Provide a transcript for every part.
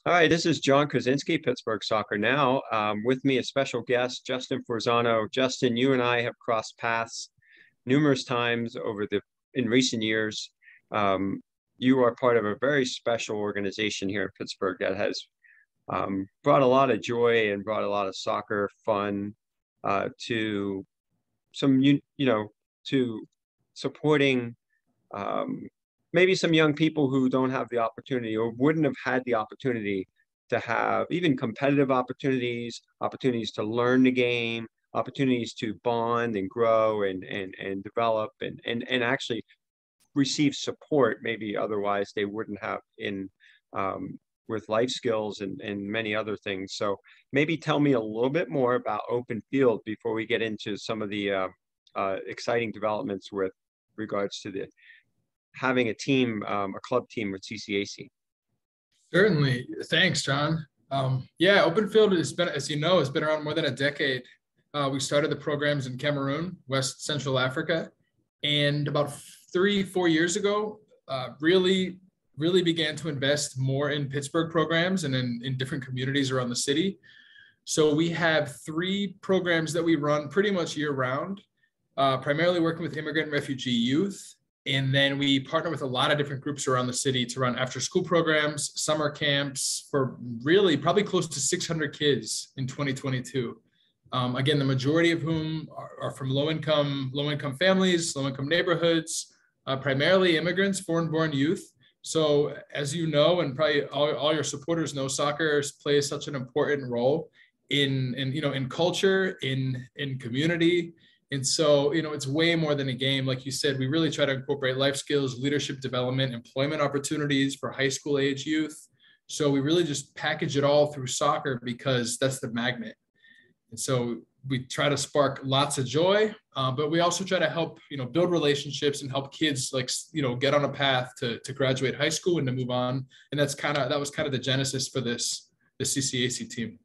Hi, this is John Krasinski, Pittsburgh Soccer Now. With me, a special guest, Justin Forzano. Justin, you and I have crossed paths numerous times in recent years. Um, you are part of a very special organization here in Pittsburgh that has brought a lot of joy and brought a lot of soccer fun to to supporting um, maybe some young people who don't have the opportunity or wouldn't have had the opportunity to have even competitive opportunities to learn the game, opportunities to bond and grow and develop and actually receive support maybe otherwise they wouldn't have in um, with life skills and many other things. So maybe tell me a little bit more about Open Field before we get into some of the exciting developments with regards to the having a club team with CCAC. Certainly. Thanks, John. Yeah, Open Field has been, as you know, has been around more than a decade. We started the programs in Cameroon, West Central Africa, and about 3-4 years ago, really began to invest more in Pittsburgh programs and in different communities around the city. So we have 3 programs that we run pretty much year round, primarily working with immigrant and refugee youth. And then we partner with a lot of different groups around the city to run after school programs, summer camps for really probably close to 600 kids in 2022. Again, the majority of whom are from low-income families, low-income neighborhoods, primarily immigrants, foreign-born youth. So as you know, and probably all your supporters know, soccer plays such an important role in culture, in community. And so, it's way more than a game. Like you said, we really try to incorporate life skills, leadership development, employment opportunities for high school age youth. So we really just package it all through soccer because that's the magnet. And so we try to spark lots of joy, but we also try to help, build relationships and help kids get on a path to graduate high school and to move on. And that was kind of the genesis for the CCAC team.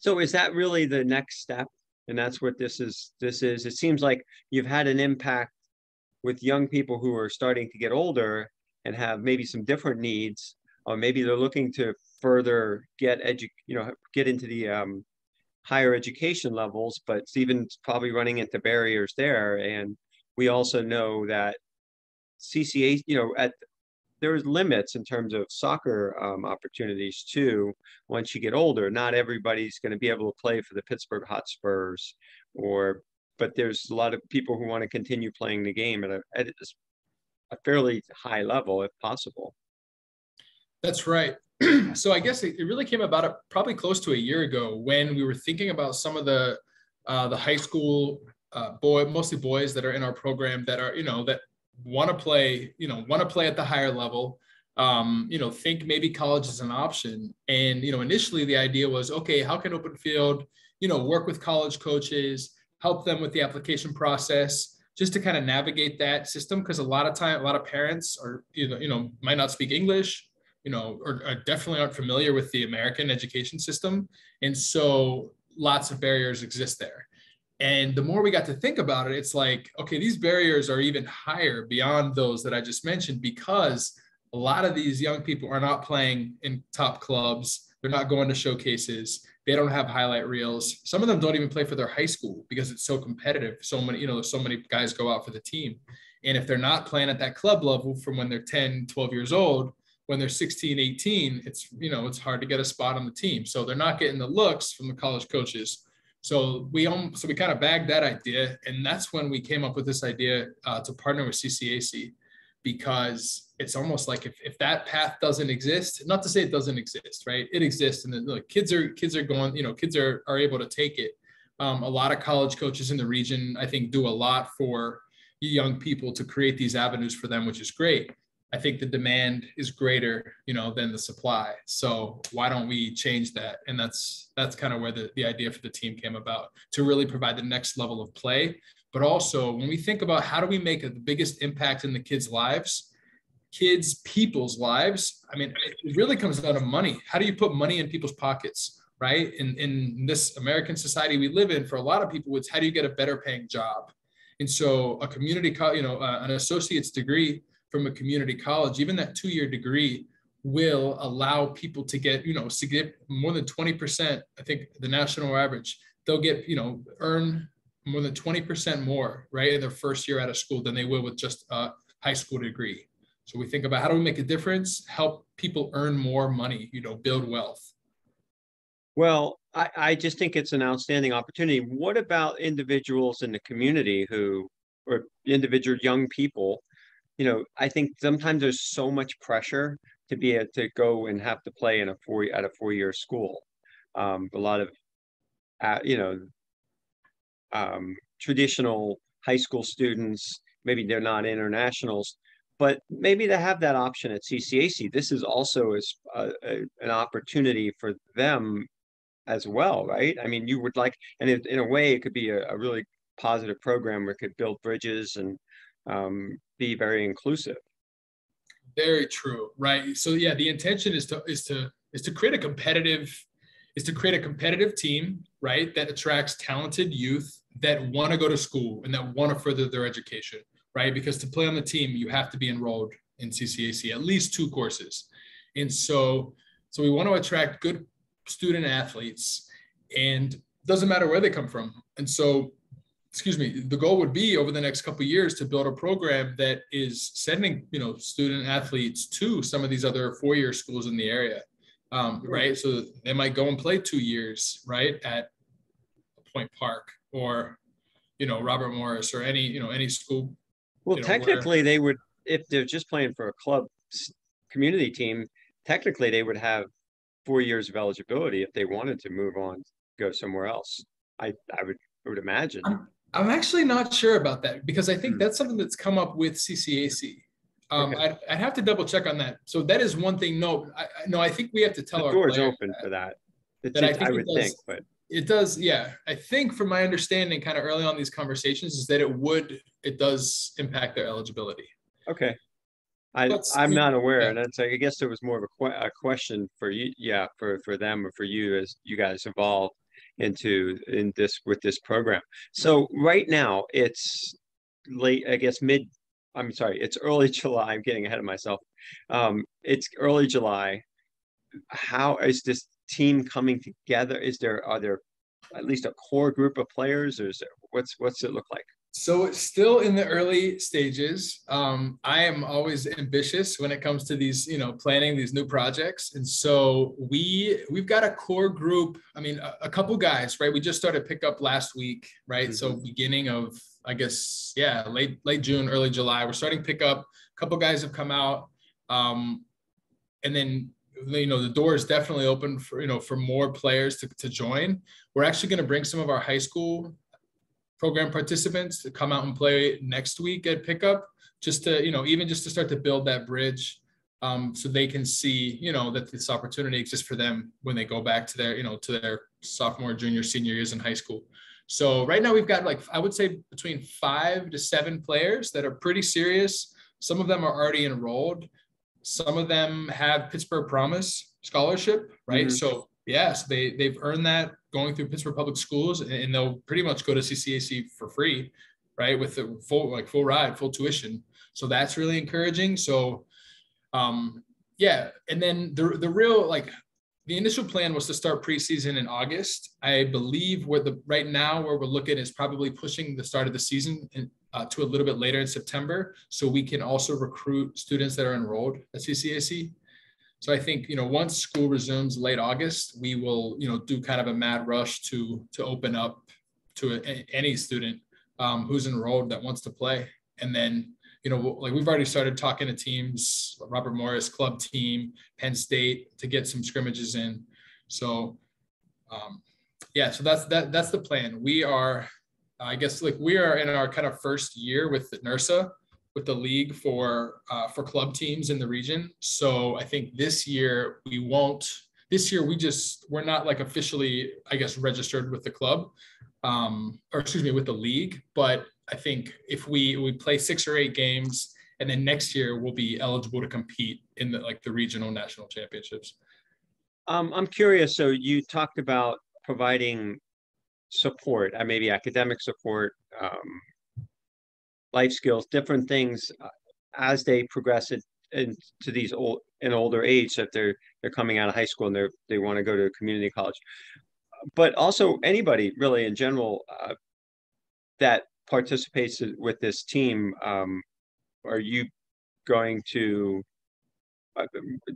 So is that really the next step? And that's what this is. It seems like you've had an impact with young people who are starting to get older and have maybe some different needs, or maybe they're looking to further get into the higher education levels, but Stephen's probably running into barriers there. And we also know that CCA, there's limits in terms of soccer opportunities too. Once you get older, not everybody's going to be able to play for the Pittsburgh Hotspurs, but there's a lot of people who want to continue playing the game at a fairly high level if possible. That's right. So I guess it really came about probably close to a year ago when we were thinking about some of the high school mostly boys that are in our program that are, that want to play at the higher level, think maybe college is an option. And, initially the idea was, okay, how can Open Field, work with college coaches, help them with the application process, just to kind of navigate that system. Because a lot of parents are, might not speak English, or definitely aren't familiar with the American education system. And so lots of barriers exist there. And the more we got to think about it, it's like, okay, these barriers are even higher beyond those that I just mentioned, because a lot of these young people are not playing in top clubs. They're not going to showcases. They don't have highlight reels. Some of them don't even play for their high school because it's so competitive. So many guys go out for the team. And if they're not playing at that club level from when they're 10, 12 years old, when they're 16, 18, it's hard to get a spot on the team. So they're not getting the looks from the college coaches. So we kind of bagged that idea, and that's when we came up with this idea to partner with CCAC, because it's almost like if that path doesn't exist, not to say it doesn't exist, right? It exists, and the kids are going, kids are able to take it. A lot of college coaches in the region, I think, do a lot for young people to create these avenues for them, which is great. I think the demand is greater, than the supply. So why don't we change that? And that's kind of where the idea for the team came about, to really provide the next level of play. But also when we think about how do we make the biggest impact in the people's lives, I mean, it really comes down to money. How do you put money in people's pockets, right? In this American society we live in, for a lot of people, it's how do you get a better paying job? And so a community, an associate's degree from a community college, even that 2-year degree, will allow people to get, to get more than 20%. I think the national average, they'll get, earn more than 20% more, right, in their first year out of school than they will with just a high school degree. So we think about how do we make a difference, help people earn more money, build wealth. Well, I just think it's an outstanding opportunity. What about individuals in the community or individual young people? I think sometimes there's so much pressure to be able to go and have to play at a 4-year school. A lot of, you know, traditional high school students, maybe they're not internationals, but maybe they have that option at CCAC. This is also an opportunity for them as well, right? I mean, you would like, and in a way, it could be a really positive program where it could build bridges and be very inclusive. Very true, right? So yeah, the intention is to create a competitive team, right, that attracts talented youth that want to go to school and that want to further their education, right? Because to play on the team, you have to be enrolled in CCAC, at least 2 courses. And so we want to attract good student athletes, and it doesn't matter where they come from. And so, the goal would be over the next couple of years to build a program that is sending, student athletes to some of these other 4-year schools in the area, right? So they might go and play 2 years, right, at Point Park or, Robert Morris or any school. Well, technically they would, if they're just playing for a club community team, technically they would have 4 years of eligibility if they wanted to move on, go somewhere else. I would imagine. I'm actually not sure about that, because I think that's something that's come up with CCAC. Okay. I'd have to double check on that. So that is one thing. No, I think we have to tell the our door's open for that. I would think, but it does. Yeah, I think from my understanding, kind of early on these conversations, is that it does impact their eligibility. Okay. I'm not aware, and it's like I guess there was more of a question for you, for them or for you as you guys evolve with this program. So right now it's late, I guess it's early July. I'm getting ahead of myself. It's early July. How is this team coming together? Are there at least a core group of players, or what's it look like? So it's still in the early stages. I am always ambitious when it comes to these, planning these new projects. And so we've got a core group. I mean, a couple guys, right? We just started pickup last week, right? Mm-hmm. So beginning of, I guess, late June, early July, we're starting pickup. A couple guys have come out. And then, the door is definitely open for more players to join. We're actually going to bring some of our high school program participants to come out and play next week at pickup, just to, even just to start to build that bridge, so they can see, that this opportunity exists for them when they go back to their sophomore, junior, senior years in high school. So right now we've got, I would say, between 5 to 7 players that are pretty serious. Some of them are already enrolled. Some of them have Pittsburgh Promise scholarship, right? Mm-hmm. So yes, they've earned that going through Pittsburgh Public Schools, and they'll pretty much go to CCAC for free, right? With the full ride, full tuition. So that's really encouraging. So, and then the real, the initial plan was to start preseason in August. I believe right now where we're looking is probably pushing the start of the season to a little bit later in September, so we can also recruit students that are enrolled at CCAC. So I think, once school resumes late August, we will, do kind of a mad rush to open up to any student who's enrolled that wants to play. And then, we've already started talking to teams, Robert Morris club team, Penn State, to get some scrimmages in. So, so that's the plan. We are, we are in our kind of first year with the NERSA, with the league for club teams in the region. So I think this year we're not officially, registered with the club, with the league. But I think if we play 6 or 8 games, and then next year we'll be eligible to compete in the regional national championships. I'm curious. So you talked about providing support, maybe academic support, life skills, different things as they progress into these an older age that they're coming out of high school and they want to go to community college, but also anybody really in general that participates with this team. Are you going to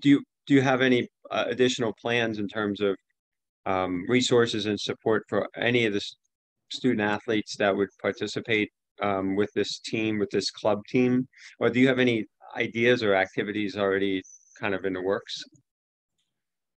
do you have any additional plans in terms of resources and support for any of the student athletes that would participate with this team, with this club team? Or do you have any ideas or activities already kind of in the works?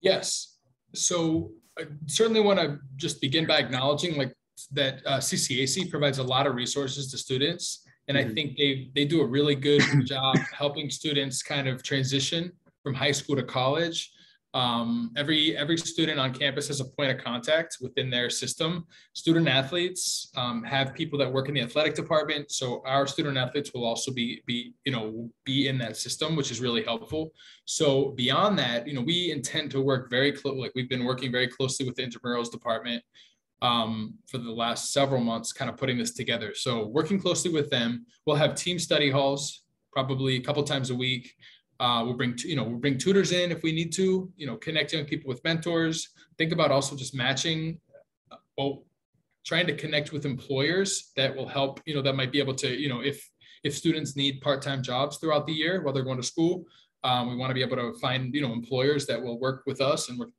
Yes. So I certainly want to just begin by acknowledging like that CCAC provides a lot of resources to students. And I think they do a really good job helping students kind of transition from high school to college. Every student on campus has a point of contact within their system. Student athletes have people that work in the athletic department. So our student athletes will also be in that system, which is really helpful. So beyond that, we intend to work very close. Like we've been working very closely with the intramurals department for the last several months, kind of putting this together. So working closely with them, we'll have team study halls probably a couple times a week. We'll bring tutors in if we need to, connect young people with mentors. Think about also just matching, trying to connect with employers that will help, that might be able to, if students need part-time jobs throughout the year while they're going to school, we want to be able to find, employers that will work with us and work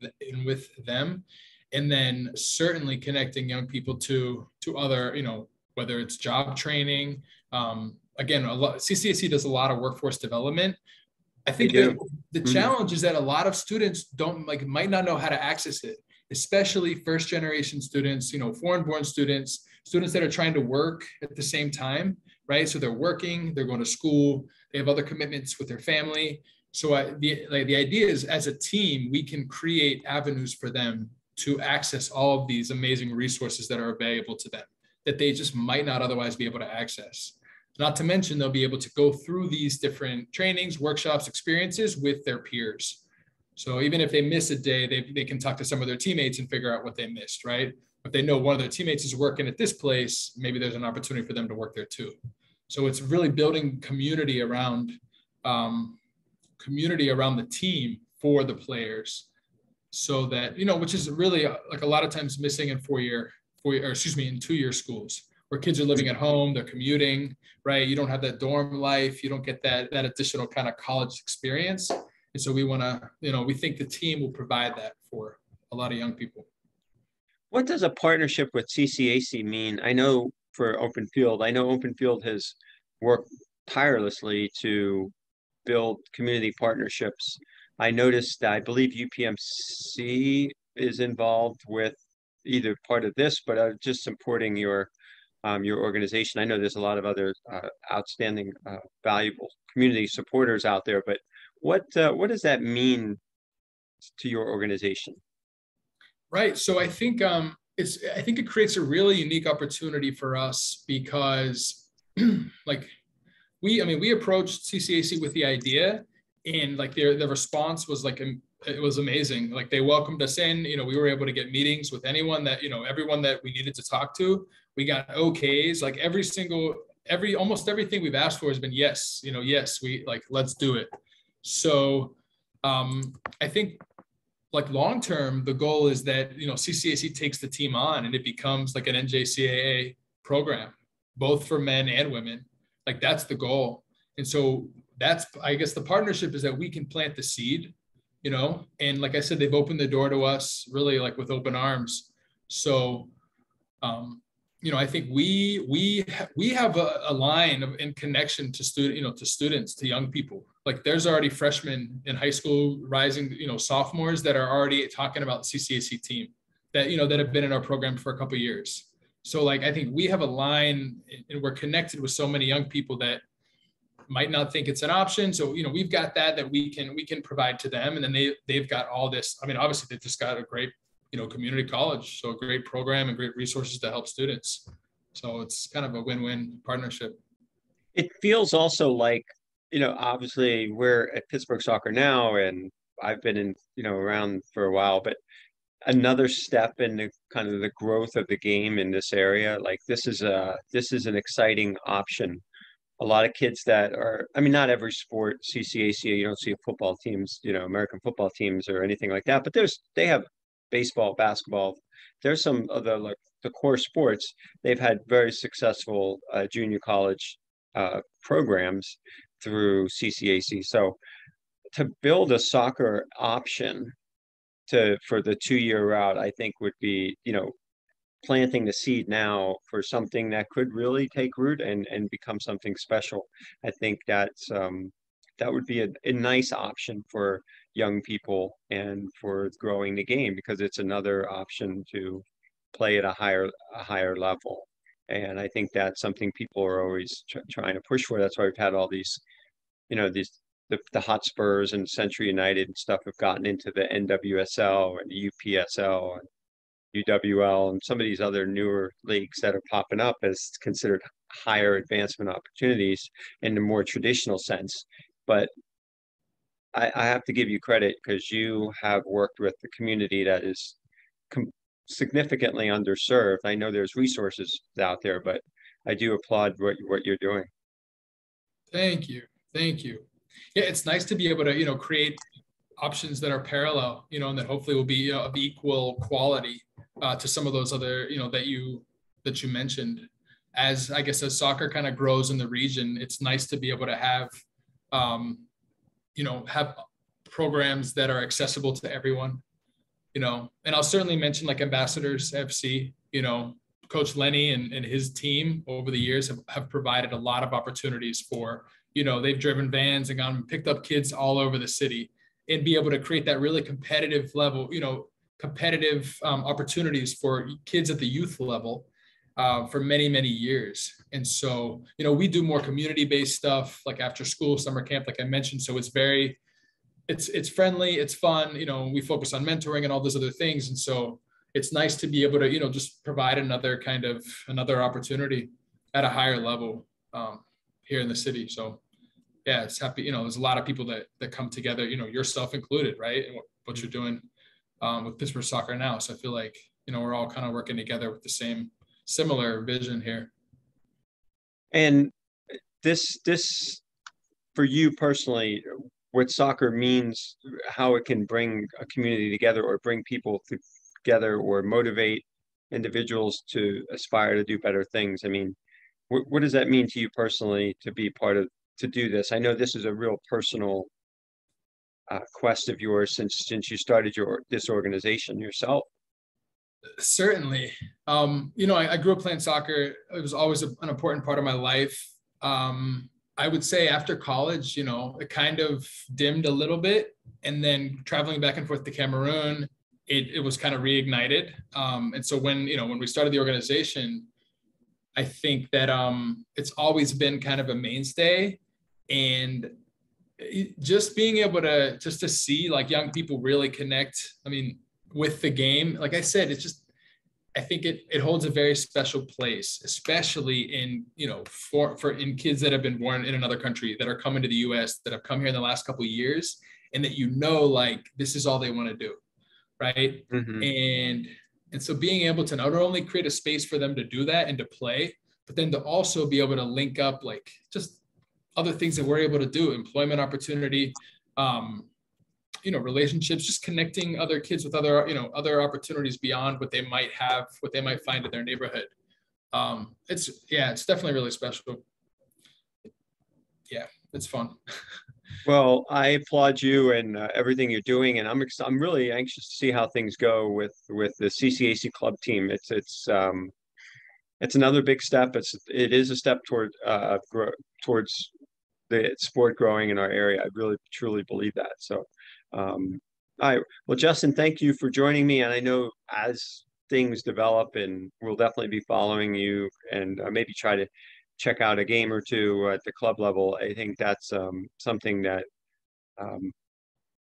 with them. And then certainly connecting young people to other, whether it's job training. Again, CCAC does a lot of workforce development. I think the challenge is that a lot of students might not know how to access it, especially first generation students, foreign born students that are trying to work at the same time, right? So they're working, they're going to school, they have other commitments with their family. So the idea is as a team, we can create avenues for them to access all of these amazing resources that are available to them that they just might not otherwise be able to access. Not to mention, they'll be able to go through these different trainings, workshops, experiences with their peers. So even if they miss a day, they can talk to some of their teammates and figure out what they missed, right? If they know one of their teammates is working at this place, maybe there's an opportunity for them to work there too. So it's really building community around the team for the players. So that, which is really like a lot of times missing in in 2-year schools where kids are living at home, they're commuting, right? You don't have that dorm life. You don't get that additional kind of college experience. And so we want to, we think the team will provide that for a lot of young people. What does a partnership with CCAC mean? I know for Open Field has worked tirelessly to build community partnerships. I noticed that I believe UPMC is involved with either part of this, but just supporting your organization. I know there's a lot of other outstanding, valuable community supporters out there, but what does that mean to your organization? Right. So I think it creates a really unique opportunity for us because we approached CCAC with the idea, and like their response was it was amazing. Like they welcomed us in, we were able to get meetings with anyone that, everyone that we needed to talk to. We got OKs, like almost everything we've asked for has been yes, yes, let's do it. So I think like long-term, the goal is that, CCAC takes the team on and it becomes like an NJCAA program, both for men and women. Like that's the goal. And so I guess the partnership is that we can plant the seed, and like I said, they've opened the door to us really like with open arms. So, I think we have a line in connection to students, to young people. Like there's already freshmen in high school, rising, sophomores that are already talking about the CCAC team that, that have been in our program for a couple of years. So like, I think we have a line and we're connected with so many young people that might not think it's an option. So, we've got that we can provide to them. And then they've got all this. I mean, obviously they've just got a great, community college. So a great program and great resources to help students. So it's kind of a win-win partnership. It feels also like, obviously we're at Pittsburgh Soccer now, and I've been in, around for a while, but another step in the kind of the growth of the game in this area. Like this is an exciting option a lot of kids that are, I mean, not every sport, CCAC, you don't see football teams, American football teams or anything like that, but they have baseball, basketball. There's some of the, like the core sports, they've had very successful junior college programs through CCAC. So to build a soccer option for the 2-year route, I think would be, planting the seed now for something that could really take root and become something special. I think that would be a nice option for young people and for growing the game, because it's another option to play at a higher level. And I think that's something people are always trying to push for. That's why we've had all these, the Hotspurs and Century United and stuff have gotten into the NWSL and the UPSL and UWL and some of these other newer leagues that are popping up as considered higher advancement opportunities in the more traditional sense. But I have to give you credit because you have worked with the community that is significantly underserved. I know there's resources out there, but I do applaud what you're doing. Thank you. Thank you. Yeah, it's nice to be able to, create options that are parallel, and that hopefully will be of equal quality to some of those other, that you mentioned. As I guess as soccer kind of grows in the region, it's nice to be able to have, have programs that are accessible to everyone, and I'll certainly mention like Ambassadors FC, Coach Lenny and his team over the years have provided a lot of opportunities for, they've driven vans and gone and picked up kids all over the city and be able to create that really competitive level, competitive opportunities for kids at the youth level for many, many years. And so, we do more community-based stuff like after school, summer camp, like I mentioned. So it's it's friendly, it's fun, we focus on mentoring and all those other things. And so it's nice to be able to, just provide another opportunity at a higher level here in the city. So yeah, it's happy, there's a lot of people that come together, yourself included, right? And what you're doing with Pittsburgh Soccer now. So I feel like, we're all kind of working together with the similar vision here. And this for you personally, what soccer means, how it can bring a community together or bring people together or motivate individuals to aspire to do better things. I mean, what does that mean to you personally to be to do this? I know this is a real personal quest of yours since you started this organization yourself. Certainly. I grew up playing soccer. It was always an important part of my life. I would say after college, it kind of dimmed a little bit. And then traveling back and forth to Cameroon, it was kind of reignited. And so when we started the organization, I think that it's always been kind of a mainstay. And just being able to see like young people really connect, with the game, like I said, I think it holds a very special place, especially in, for in kids that have been born in another country that are coming to the US, that have come here in the last couple of years, and that, like, this is all they want to do. Right. Mm-hmm. And so being able to not only create a space for them to do that and to play, but then to also be able to link up, like just other things that we're able to do, employment opportunity, relationships, just connecting other kids with other opportunities beyond what they might find in their neighborhood. It's definitely really special. Yeah, it's fun. Well, I applaud you and everything you're doing, and I'm really anxious to see how things go with the CCAC club team. It's another big step. It is a step towards the sport growing in our area. I really truly believe that. So, all right. Well, Justin, thank you for joining me. And I know as things develop, and we'll definitely be following you and maybe try to check out a game or two at the club level. I think that's something that,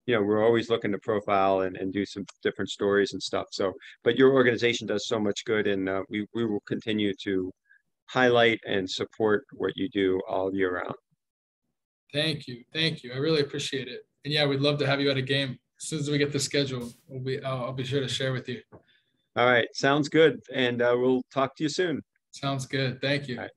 we're always looking to profile and do some different stories and stuff. So, but your organization does so much good, and we will continue to highlight and support what you do all year round. Thank you. I really appreciate it. And yeah, we'd love to have you at a game. As soon as we get the schedule, I'll be sure to share with you. All right. Sounds good. And we'll talk to you soon. Sounds good. Thank you. All right.